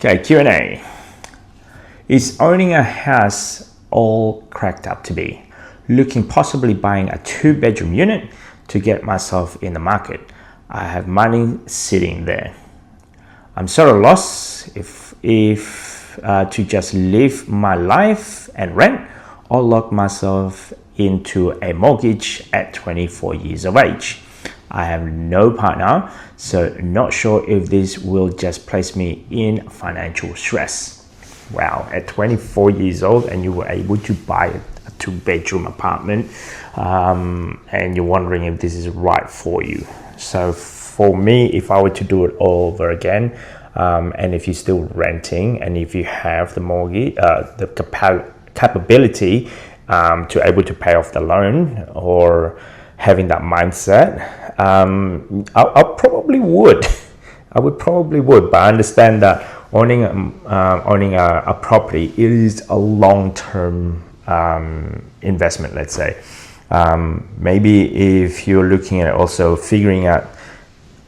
Okay, Q&A. Is owning a house all cracked up to be? Looking possibly buying a 2-bedroom unit to get myself in the market. I have money sitting there. I'm sort of lost if to just live my life and rent or lock myself into a mortgage at 24 years of age. I have no partner, so not sure if this will just place me in financial stress. Wow, at 24 years old and you were able to buy a 2-bedroom apartment, and you're wondering if this is right for you. So for me, if I were to do it all over again, and if you're still renting and if you have the mortgage, the capability to able to pay off the loan or having that mindset, I probably would. I would probably would, but I understand that owning a property is a long-term investment, let's say. Maybe if you're looking at also figuring out,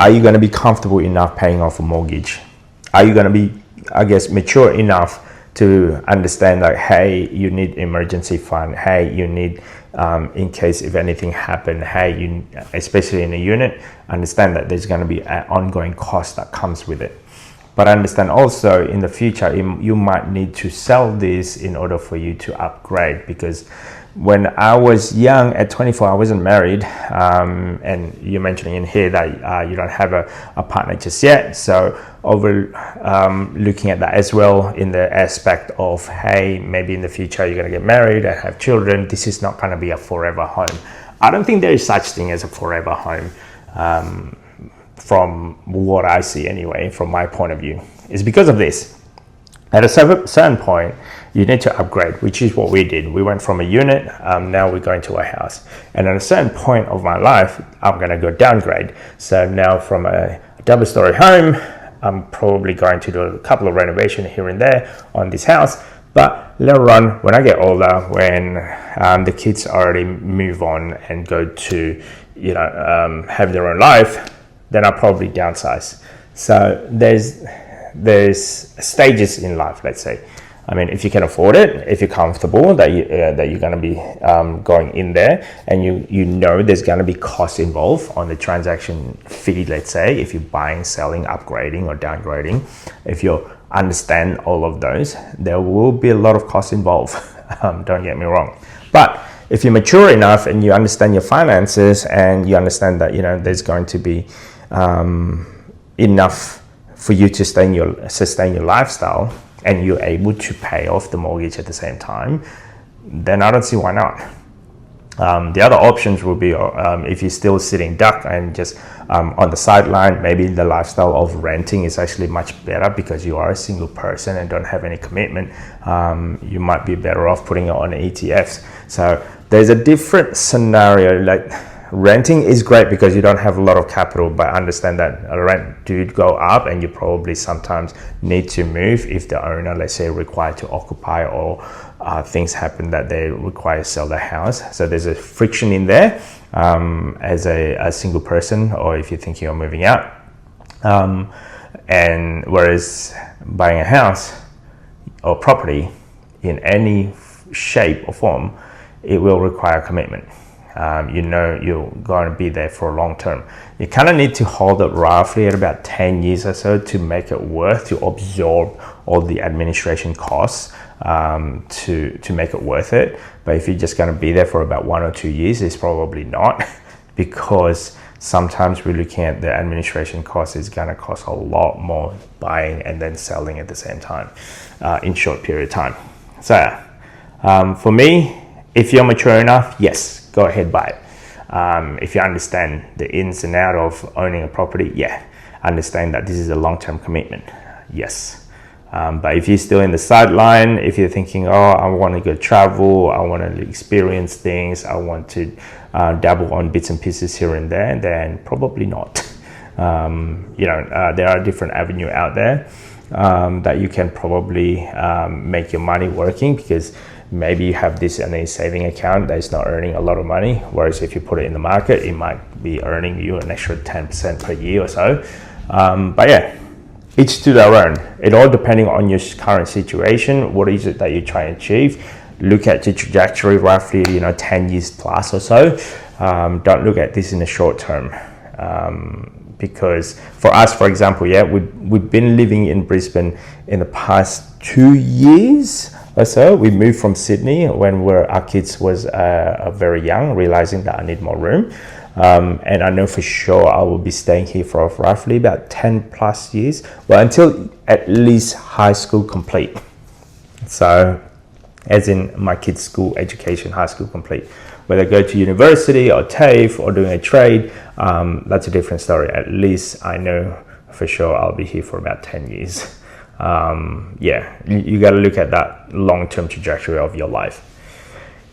are you going to be comfortable enough paying off a mortgage? Are you going to be, I guess, mature enough to understand that, hey, you need emergency fund, hey, you need in case if anything happened, hey, you, especially in a unit, understand that there's going to be an ongoing cost that comes with it. But understand also in the future, you might need to sell this in order for you to upgrade, because when I was young at 24, I wasn't married, and you're mentioning in here that you don't have a partner just yet. So over looking at that as well in the aspect of, hey, maybe in the future you're going to get married and have children. This is not going to be a forever home. I don't think there is such thing as a forever home, from what I see anyway, from my point of view. It's because of this. At a certain point, you need to upgrade, which is what we did. We went from a unit, now we're going to a house. And at a certain point of my life, I'm going to go downgrade. So now from a double-story home, I'm probably going to do a couple of renovations here and there on this house. But later on, when I get older, when the kids already move on and go to, have their own life, then I'll probably downsize. So there's stages in life, let's say. I mean, if you can afford it, if you're comfortable that you're going to be going in there, and you know there's going to be costs involved on the transaction fee, let's say, if you're buying, selling, upgrading or downgrading, if you understand all of those, there will be a lot of costs involved. Don't get me wrong. But if you're mature enough and you understand your finances and you understand that there's going to be enough for you to sustain your lifestyle, and you're able to pay off the mortgage at the same time, then I don't see why not. The other options will be if you're still sitting duck and just on the sideline, maybe the lifestyle of renting is actually much better because you are a single person and don't have any commitment. You might be better off putting it on ETFs. So there's a different scenario. Like renting is great because you don't have a lot of capital, but understand that rent do go up and you probably sometimes need to move if the owner, let's say, required to occupy, or things happen that they require to sell the house. So there's a friction in there as a single person, or if you're thinking of moving out. And whereas buying a house or property in any shape or form, it will require commitment. You're going to be there for a long term. You kind of need to hold it roughly at about 10 years or so to make it worth, to absorb all the administration costs, to make it worth it. But if you're just going to be there for about 1 or 2 years, it's probably not, because sometimes we're looking at the administration cost is going to cost a lot more buying and then selling at the same time in short period of time. So for me, if you're mature enough, yes, go ahead, buy it. If you understand the ins and outs of owning a property, yeah, understand that this is a long-term commitment, yes. But if you're still in the sideline, if you're thinking, oh, I want to go travel, I want to experience things, I want to dabble on bits and pieces here and there, then probably not. There are different avenues out there that you can probably make your money working, because maybe you have this in a saving account that is not earning a lot of money, whereas if you put it in the market, it might be earning you an extra 10% per year or so. But yeah, each to their own. It all depending on your current situation. What is it that you're trying to achieve? Look at the trajectory roughly, 10 years plus or so. Don't look at this in the short term. Because for us, for example, we've been living in Brisbane in the past 2 years or so. We moved from Sydney when our kids was very young, realizing that I need more room. And I know for sure I will be staying here for roughly about 10 plus years, well, until at least high school complete. So as in my kids' school education, high school complete. Whether they go to university or TAFE or doing a trade, that's a different story. At least I know for sure I'll be here for about 10 years. You got to look at that long-term trajectory of your life.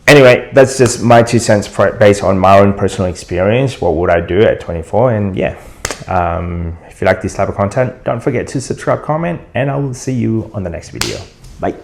Anyway, that's just my 2 cents based on my own personal experience. What would I do at 24? And if you like this type of content, don't forget to subscribe, comment, and I will see you on the next video. Bye.